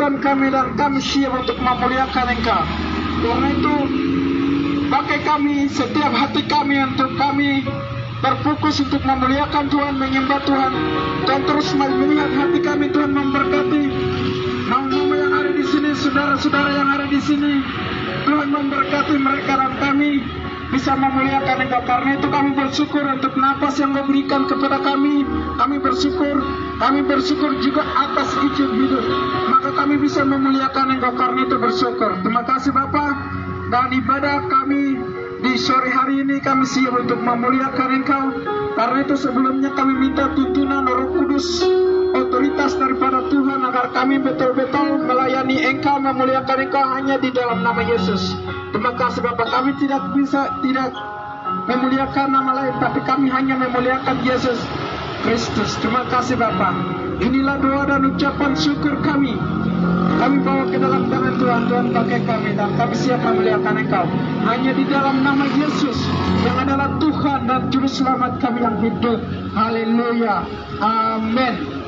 Tuhan kami, dan kami siap untuk memuliakan Engkau. Karena itu pakai kami, setiap hati kami, untuk kami berfokus untuk memuliakan Tuhan, menyembah Tuhan. Tuhan terus melihat hati kami, Tuhan memberkati mama yang ada di sini, saudara-saudara yang ada di sini. Tuhan memberkati mereka dan kami bisa memuliakan Engkau. Karena itu kami bersyukur untuk nafas yang Kau berikan kepada kami. Kami bersyukur juga atas izin hidup. Maka kami bisa memuliakan Engkau, karena itu bersyukur. Terima kasih Bapa. Dan ibadah kami di sore hari ini kami siap untuk memuliakan Engkau. Karena itu sebelumnya kami minta tuntunan Roh Kudus, otoritas daripada Tuhan, agar kami betul-betul melayani Engkau, memuliakan Engkau hanya di dalam nama Yesus. Terima kasih Bapak. Kami tidak memuliakan nama lain, tapi kami hanya memuliakan Yesus Kristus. Terima kasih Bapak. Inilah doa dan ucapan syukur kami. Kami bawa ke dalam tangan Tuhan. Tuhan pakai kami, dan kami siap memuliakan Engkau hanya di dalam nama Yesus yang adalah Tuhan dan Juru Selamat kami yang hidup. Haleluya. Amin.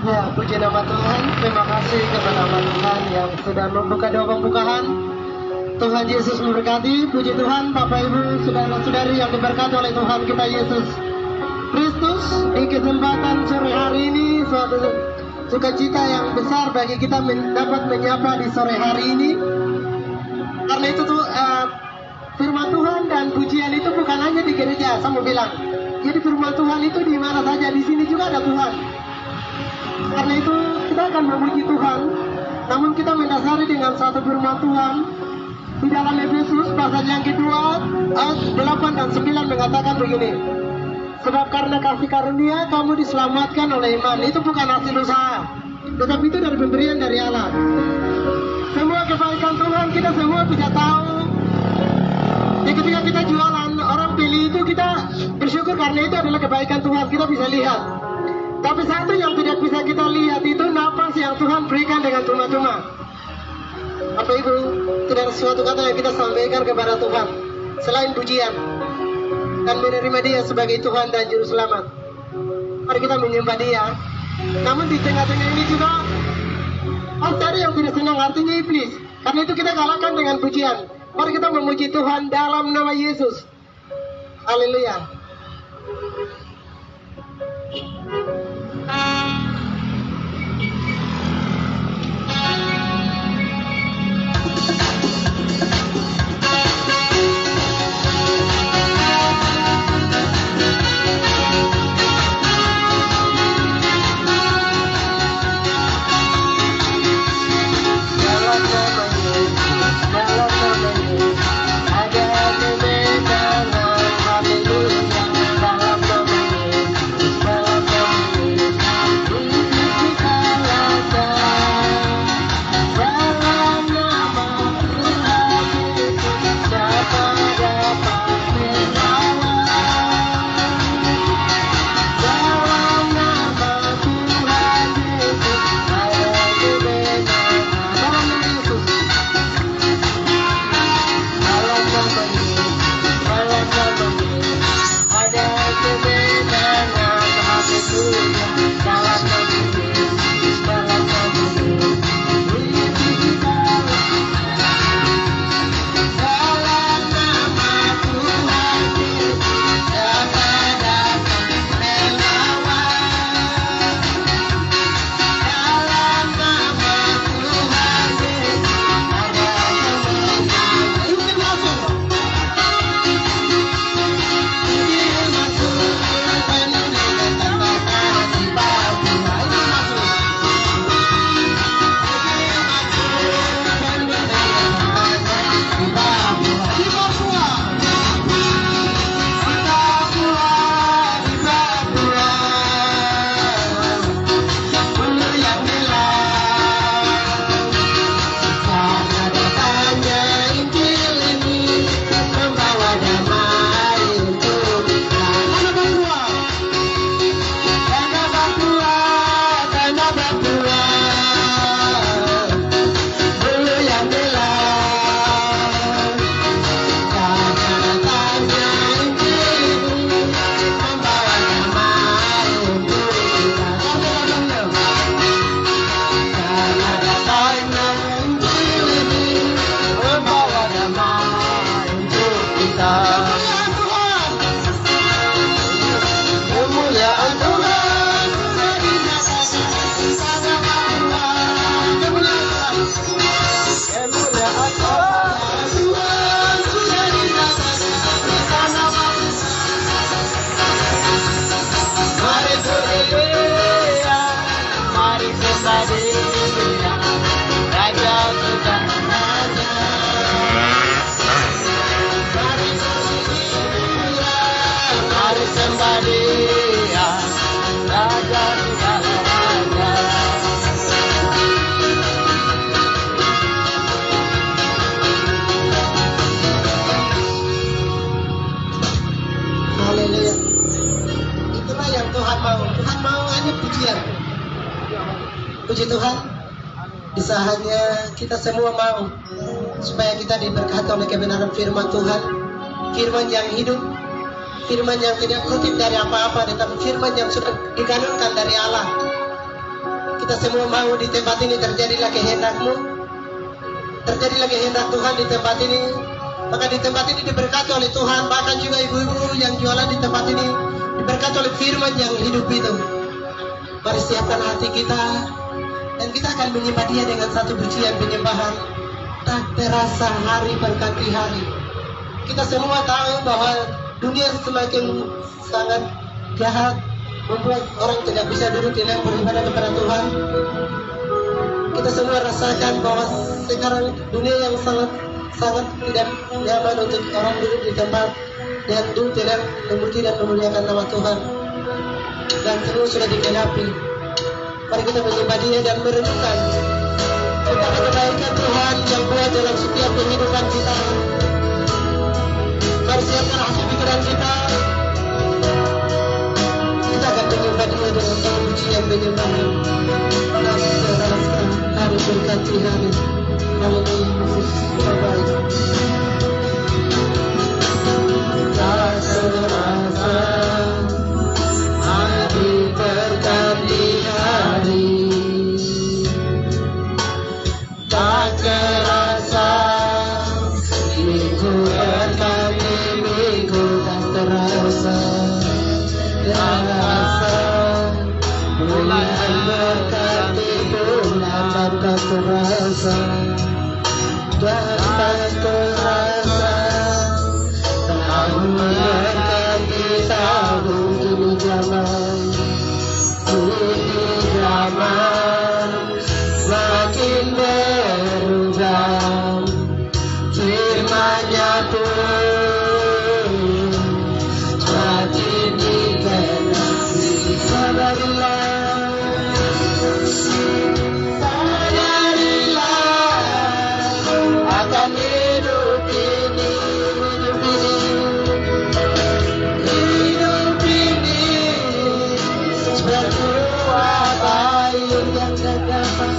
Ya, puji nama Tuhan. Terima kasih kepada nama Tuhan yang sudah membuka doa pembukaan. Tuhan Yesus memberkati. Puji Tuhan, Bapak Ibu, saudara-saudari yang diberkati oleh Tuhan kita Yesus Kristus. Di kesempatan sore hari ini, suatu sukacita yang besar bagi kita dapat menyapa di sore hari ini. Karena itu tuh firman Tuhan dan pujian itu bukan hanya di gereja. Saya mau bilang, jadi firman Tuhan itu di mana saja, di sini juga ada Tuhan. Karena itu kita akan memuji Tuhan, namun kita mendasari dengan satu firman Tuhan di dalam Efesus pasal yang kedua ayat 8 dan 9 mengatakan begini. Sebab karena kasih karunia kamu diselamatkan oleh iman. Itu bukan hasil usaha, tetapi itu dari pemberian dari Allah. Semua kebaikan Tuhan kita semua bisa tahu. Ketika kita jualan, orang beli itu kita bersyukur karena itu adalah kebaikan Tuhan, kita bisa lihat. Tapi satu yang tidak bisa kita lihat itu nafas yang Tuhan berikan dengan cuma-cuma. Bapak Ibu, tidak ada sesuatu kata yang kita sampaikan kepada Tuhan selain pujian dan menerima Dia sebagai Tuhan dan Juru Selamat. Mari kita menyembah Dia. Namun di tengah-tengah ini juga pasti ada yang tidak senang, artinya iblis. Karena itu kita kalahkan dengan pujian. Mari kita memuji Tuhan dalam nama Yesus. Haleluya. Puji Tuhan, di saatnya kita semua mau supaya kita diberkati oleh kebenaran firman Tuhan, firman yang hidup, firman yang tidak kutip dari apa-apa, tetapi firman yang sudah dikanunkan dari Allah. Kita semua mau di tempat ini terjadilah kehendak-Mu, terjadilah kehendak Tuhan di tempat ini. Maka di tempat ini diberkati oleh Tuhan, bahkan juga ibu-ibu yang jualan di tempat ini diberkati oleh firman yang hidup itu. Mari siapkan hati kita, dan kita akan menyembah Dia dengan satu pujian penyembahan. Tak terasa hari berganti hari. Kita semua tahu bahwa dunia semakin sangat jahat, membuat orang tidak bisa duduk di dalam beribadah kepada Tuhan. Kita semua rasakan bahwa sekarang dunia yang sangat tidak nyaman untuk orang duduk di tempat dan duduk dalam memuji dan memuliakan nama Tuhan. Dan semua sudah digenapi. Mari kita menyembah Dia dan merenungkan betapa kebaikan Tuhan yang buat dalam setiap kehidupan kita. Mari siapkan hati pikiran kita. Kita akan menyembah Dia dengan satu pujian penyembahan. Nasi terasa hari berganti hari. Haleluya, Yesus terbaik. Tak terasa hari berganti hari, tak terasa minggu berganti minggu, tak terasa bulan berganti bulan, tak terasa dan tak terasa tahun berganti tahun. Ini zaman semakin berubah, firman-Nya pun semakin digenapi. Sadarilah, akan hidup ini, berbuah baik yang tak dapat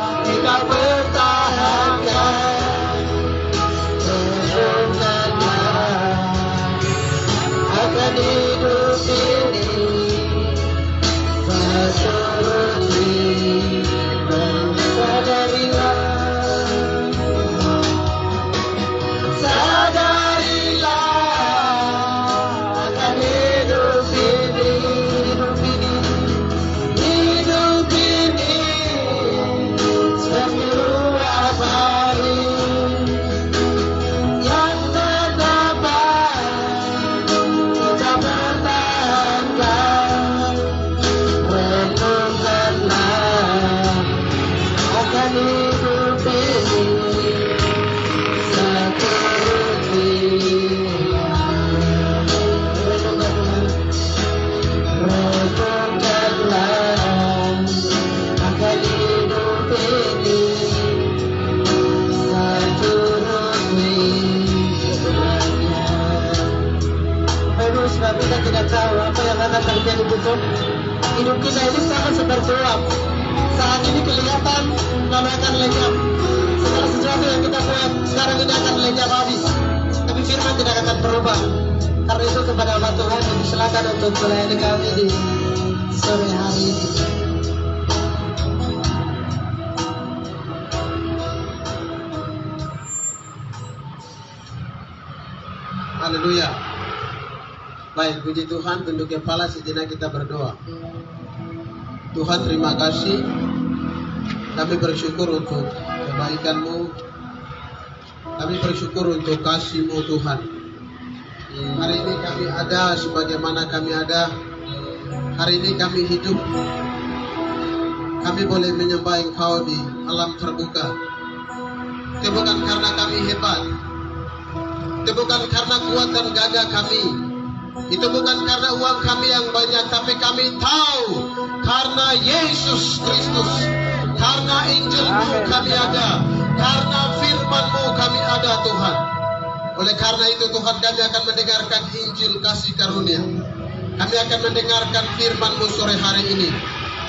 kita pertahankan. Renungkanlah akan hidup ini, sadarilah, akan hidup ini, hidup ini seperti ruah baik yang tak dapat kita pertahankan. Renungkanlah akan hidup ini, sebab kita tidak tahu apa yang akan terjadi besok. Hidup kita ini sangat seperti uap. Saat ini kelihatan lalu akan lenyap. Segala sesuatu yang kita buat sekarang ini akan lenyap habis. Tapi firman tidak akan berubah. Karena itu kepada Allah Tuhan silakan untuk melayani kami di sore hari ini. Haleluya. Baik, puji Tuhan, tunduk kepala sejenak kita berdoa. Tuhan, terima kasih. Kami bersyukur untuk kebaikan-Mu. Kami bersyukur untuk kasih-Mu Tuhan Hari ini kami ada sebagaimana kami ada. Hari ini kami hidup. Kami boleh menyembah Engkau di alam terbuka. Itu bukan karena kami hebat. Itu bukan karena kuat dan gagah kami. Itu bukan karena uang kami yang banyak, tapi kami tahu karena Yesus Kristus, karena Injil-Mu kami ada, karena firman-Mu kami ada, Tuhan. Oleh karena itu Tuhan, kami akan mendengarkan Injil kasih karunia. Kami akan mendengarkan firman-Mu sore hari ini.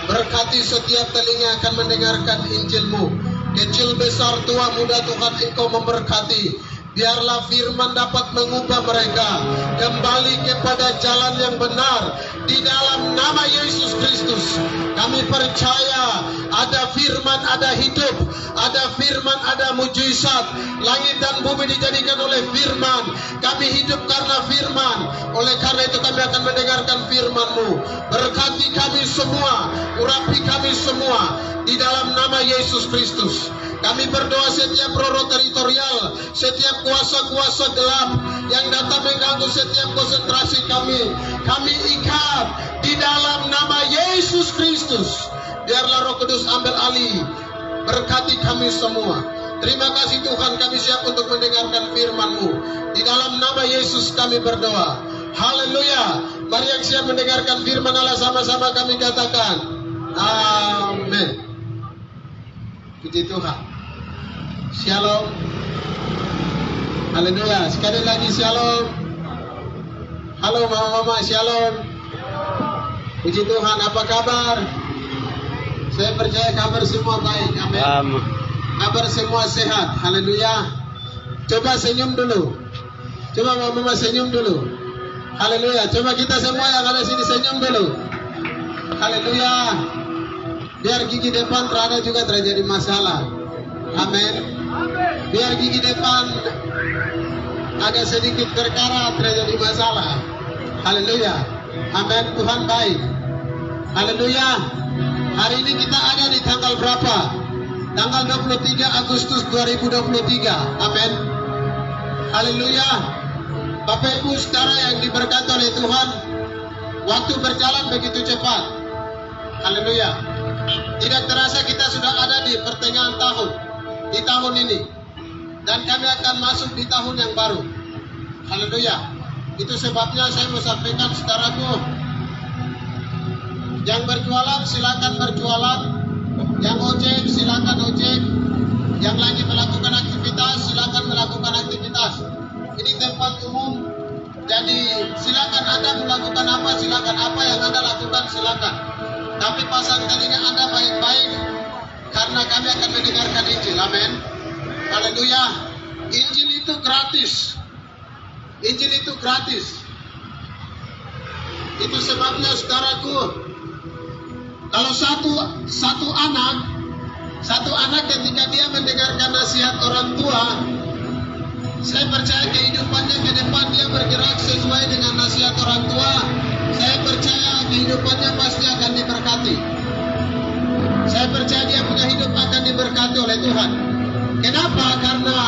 Berkati setiap telinga akan mendengarkan Injil-Mu. Kecil, besar, tua, muda, Tuhan Engkau memberkati. Biarlah firman dapat mengubah mereka kembali kepada jalan yang benar. Di dalam nama Yesus Kristus, kami percaya ada firman, ada hidup, ada firman, ada mujizat. Langit dan bumi dijadikan oleh firman. Kami hidup karena firman. Oleh karena itu kami akan mendengarkan firman-Mu. Berkati kami semua, urapi kami semua di dalam nama Yesus Kristus. Kami berdoa setiap roh teritorial, setiap kuasa-kuasa gelap yang datang mengganggu setiap konsentrasi kami ikat di dalam nama Yesus Kristus. Biarlah Roh Kudus ambil alih, berkati kami semua. Terima kasih Tuhan, kami siap untuk mendengarkan firman-Mu. Di dalam nama Yesus kami berdoa. Haleluya. Mari yang siap mendengarkan firman Allah sama-sama kami katakan amin. Puji Tuhan. Shalom. Haleluya. Sekali lagi shalom. Halo mama-mama, shalom. Puji Tuhan, apa kabar? Saya percaya kabar semua baik. Amin. Kabar semua sehat. Haleluya. Coba senyum dulu. Coba mama-mama senyum dulu. Haleluya. Coba kita semua yang ada sini senyum dulu. Haleluya. Biar gigi depan terada juga terjadi masalah. Amin. Biar gigi depan agak sedikit berkarat terjadi masalah. Haleluya. Amin. Tuhan baik. Haleluya. Hari ini kita ada di tanggal berapa? Tanggal 23 Agustus 2023. Amin. Haleluya. Bapak Ibu saudara yang diberkati oleh Tuhan, waktu berjalan begitu cepat. Haleluya. Tidak terasa kita sudah ada di pertengahan tahun, di tahun ini, dan kami akan masuk di tahun yang baru. Haleluya. Itu sebabnya saya mau sampaikan saudaraku, yang berjualan silakan berjualan, yang ojek silakan ojek, yang lagi melakukan aktivitas silakan melakukan aktivitas. Ini tempat umum, jadi silakan Anda melakukan apa, silakan apa yang Anda lakukan silakan. Tapi pasang telinga Anda baik-baik, karena kami akan mendengarkan Injil. Amin. Haleluya. Injil itu gratis. Injil itu gratis. Itu sebabnya saudaraku, kalau satu anak ketika dia mendengarkan nasihat orang tua, saya percaya kehidupannya ke depan dia bergerak sesuai dengan nasihat orang tua. Saya percaya kehidupannya pasti akan diberkati. Saya percaya dia punya hidup akan diberkati oleh Tuhan. Kenapa? Karena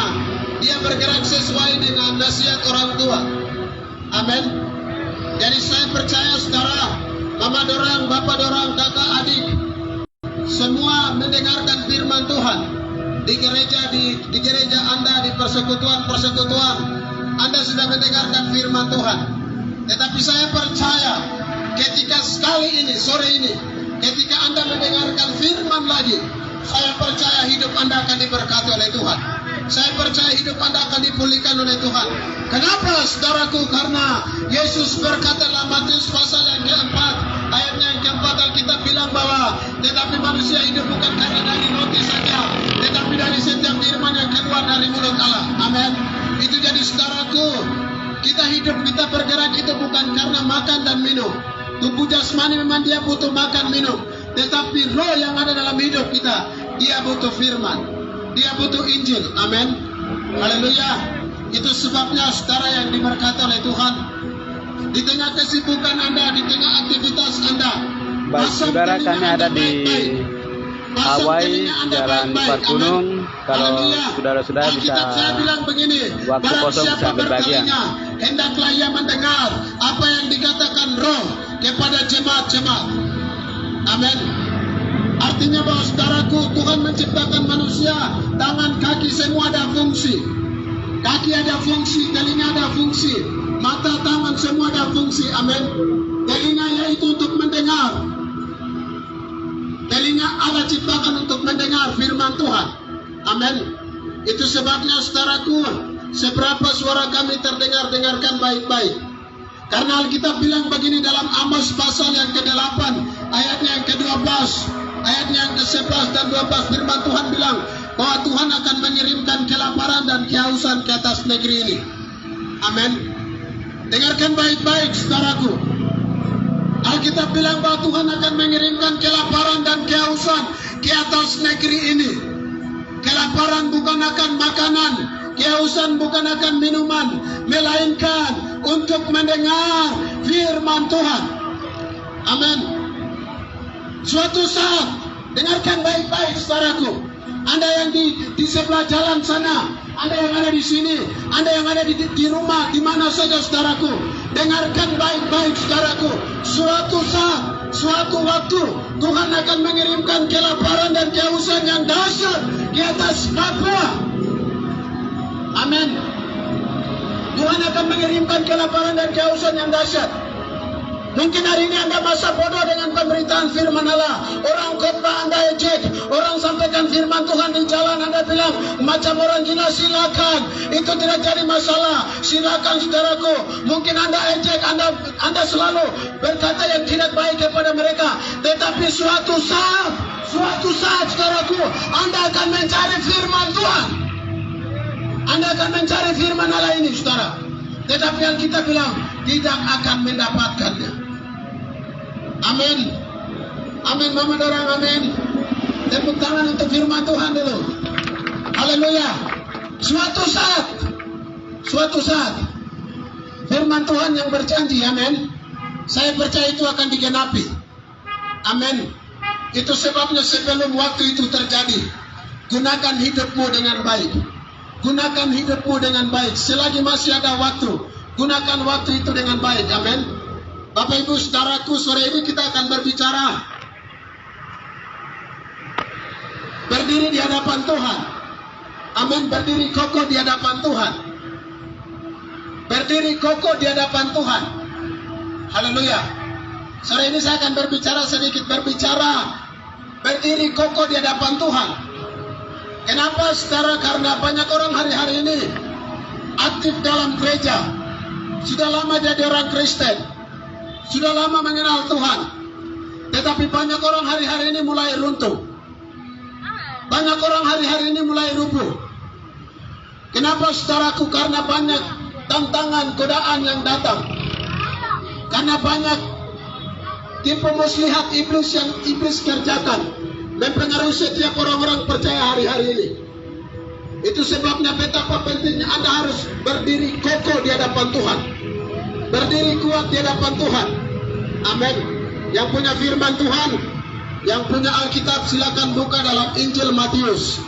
dia bergerak sesuai dengan nasihat orang tua. Amin. Jadi saya percaya saudara, mama dorang, bapak dorang, kakak, adik, semua mendengarkan firman Tuhan. Di gereja Anda, di persekutuan Anda sudah mendengarkan firman Tuhan. Tetapi saya percaya ketika sekali ini, sore ini, ketika Anda mendengarkan firman lagi, saya percaya hidup Anda akan diberkati oleh Tuhan. Saya percaya hidup Anda akan dipulihkan oleh Tuhan. Kenapa saudaraku? Karena Yesus berkata dalam Matius pasal yang keempat, ayatnya yang keempat, Alkitab bilang bahwa tetapi manusia hidup bukan karena dari roti saja, tetapi dari setiap firman yang keluar dari mulut Allah. Amin. Itu jadi saudaraku, kita hidup, kita bergerak itu bukan karena makan dan minum. Tubuh jasmani memang dia butuh makan minum, tetapi roh yang ada dalam hidup kita, dia butuh firman, dia butuh Injil. Amin. Haleluya. Itu sebabnya saudara yang diberkati oleh Tuhan, di tengah kesibukan Anda, di tengah aktivitas Anda, baik saudara, kami ada di Hawaii, Jalan Empat Gunung. Kalau saudara-saudara bisa waktu kosong bisa ambil bagian. hendaklah ia mendengar apa yang dikatakan Roh kepada jemaat-jemaat. Amin. Artinya bahwa saudaraku, Tuhan menciptakan manusia, tangan, kaki semua ada fungsi. Kaki ada fungsi, telinga ada fungsi, mata, tangan semua ada fungsi. Amin. Telinga yaitu untuk mendengar. Telinga Allah ciptakan untuk mendengar firman Tuhan. Amin. Itu sebabnya saudaraku, seberapa suara kami terdengar, dengarkan baik-baik. Karena Alkitab bilang begini dalam Amos pasal yang ke-8, ayatnya yang ke-12, ayatnya yang ke-11 dan 12, firman Tuhan bilang bahwa Tuhan akan mengirimkan kelaparan dan kehausan ke atas negeri ini. Amin. Dengarkan baik-baik saudaraku. Alkitab bilang bahwa Tuhan akan mengirimkan kelaparan dan kehausan ke atas negeri ini. Kelaparan bukan akan makanan, kehausan bukan akan minuman, melainkan untuk mendengar firman Tuhan. Amin. Suatu saat, dengarkan baik-baik saudaraku. Anda yang di sebelah jalan sana, Anda yang ada di sini, Anda yang ada di rumah, di mana saja saudaraku, dengarkan baik-baik saudaraku. Suatu saat, suatu waktu, Tuhan akan mengirimkan kelaparan dan kehausan yang dahsyat di atas Papua. Amin. Tuhan akan mengirimkan kelaparan dan kehausan yang dahsyat. Mungkin hari ini Anda masa bodoh dengan pemberitaan firman Allah. Orang khotbah Anda ejek, orang sampaikan firman Tuhan di jalan Anda bilang macam orang gila, silakan. Itu tidak jadi masalah. Silakan saudaraku. Mungkin Anda ejek, Anda selalu berkata yang tidak baik kepada mereka. Tetapi suatu saat saudaraku, Anda akan mencari firman Tuhan. Anda akan mencari firman Allah ini saudara. Tetapi yang kita bilang tidak akan mendapatkannya. Amin. Amin, mama dorang, amin. Tepuk tangan untuk firman Tuhan dulu. Haleluya. Suatu saat firman Tuhan yang berjanji, amin. Saya percaya itu akan digenapi. Amin. Itu sebabnya sebelum waktu itu terjadi, gunakan hidupmu dengan baik. Gunakan hidupmu dengan baik. Selagi masih ada waktu, gunakan waktu itu dengan baik. Amin. Bapak Ibu saudaraku, sore ini kita akan berbicara. Berdiri di hadapan Tuhan. Amin. Berdiri kokoh di hadapan Tuhan. Berdiri kokoh di hadapan Tuhan. Haleluya. Sore ini saya akan sedikit berbicara. Berdiri kokoh di hadapan Tuhan. Kenapa saudara? Karena banyak orang hari-hari ini aktif dalam gereja. Sudah lama jadi orang Kristen. Sudah lama mengenal Tuhan. Tetapi banyak orang hari-hari ini mulai runtuh. Banyak orang hari-hari ini mulai rubuh. Kenapa saudaraku? Karena banyak tantangan, godaan yang datang. Karena banyak tipu muslihat iblis yang iblis kerjakan, mempengaruhi setiap orang-orang percaya hari-hari ini. Itu sebabnya betapa pentingnya Anda harus berdiri kokoh di hadapan Tuhan. Berdiri kuat di hadapan Tuhan. Amin. Yang punya firman Tuhan, yang punya Alkitab, silakan buka dalam Injil Matius.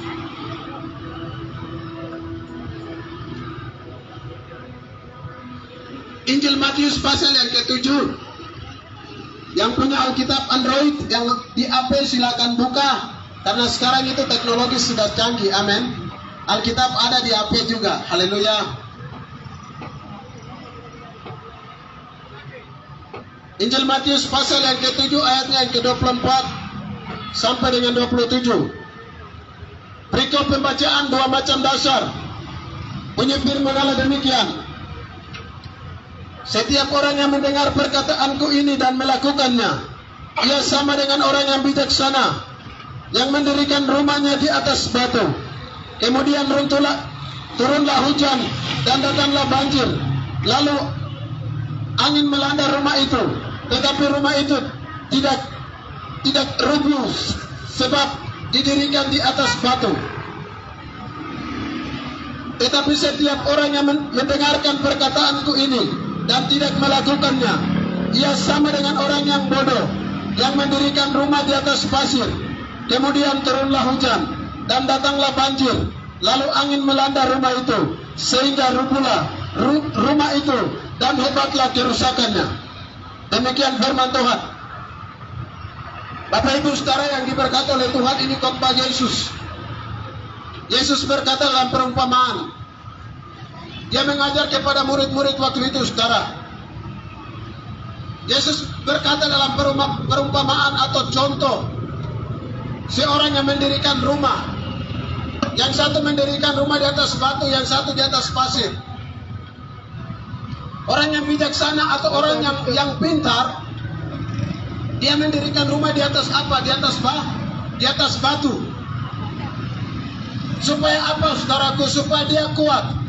Injil Matius pasal yang ke-7. Yang punya Alkitab Android, yang di HP silakan buka. Karena sekarang itu teknologi sudah canggih. Amin. Alkitab ada di HP juga. Haleluya. Injil Matius pasal yang ke-7 ayatnya yang ke-24 sampai dengan 27. Berikut pembacaan dua macam dasar. Bunyi firman Allah demikian. Setiap orang yang mendengar perkataanku ini dan melakukannya, ia sama dengan orang yang bijaksana, yang mendirikan rumahnya di atas batu. Kemudian turunlah hujan dan datanglah banjir. Lalu angin melanda rumah itu, tetapi rumah itu tidak rubuh sebab didirikan di atas batu. Tetapi setiap orang yang mendengarkan perkataanku ini dan tidak melakukannya, ia sama dengan orang yang bodoh, yang mendirikan rumah di atas pasir. Kemudian turunlah hujan dan datanglah banjir. Lalu angin melanda rumah itu, sehingga rubuhlah, rumah itu dan hebatlah kerusakannya. Demikian firman Tuhan. Bapak Ibu Saudara yang diberkati oleh Tuhan, ini khotbah Yesus. Yesus berkata dalam perumpamaan. Dia mengajar kepada murid-murid waktu itu, Saudara. Yesus berkata dalam perumpamaan atau contoh. Seorang yang mendirikan rumah. Yang satu mendirikan rumah di atas batu, yang satu di atas pasir. Orang yang bijaksana atau orang yang pintar, dia mendirikan rumah di atas apa? Di atas batu. Supaya apa, saudaraku? Supaya dia kuat.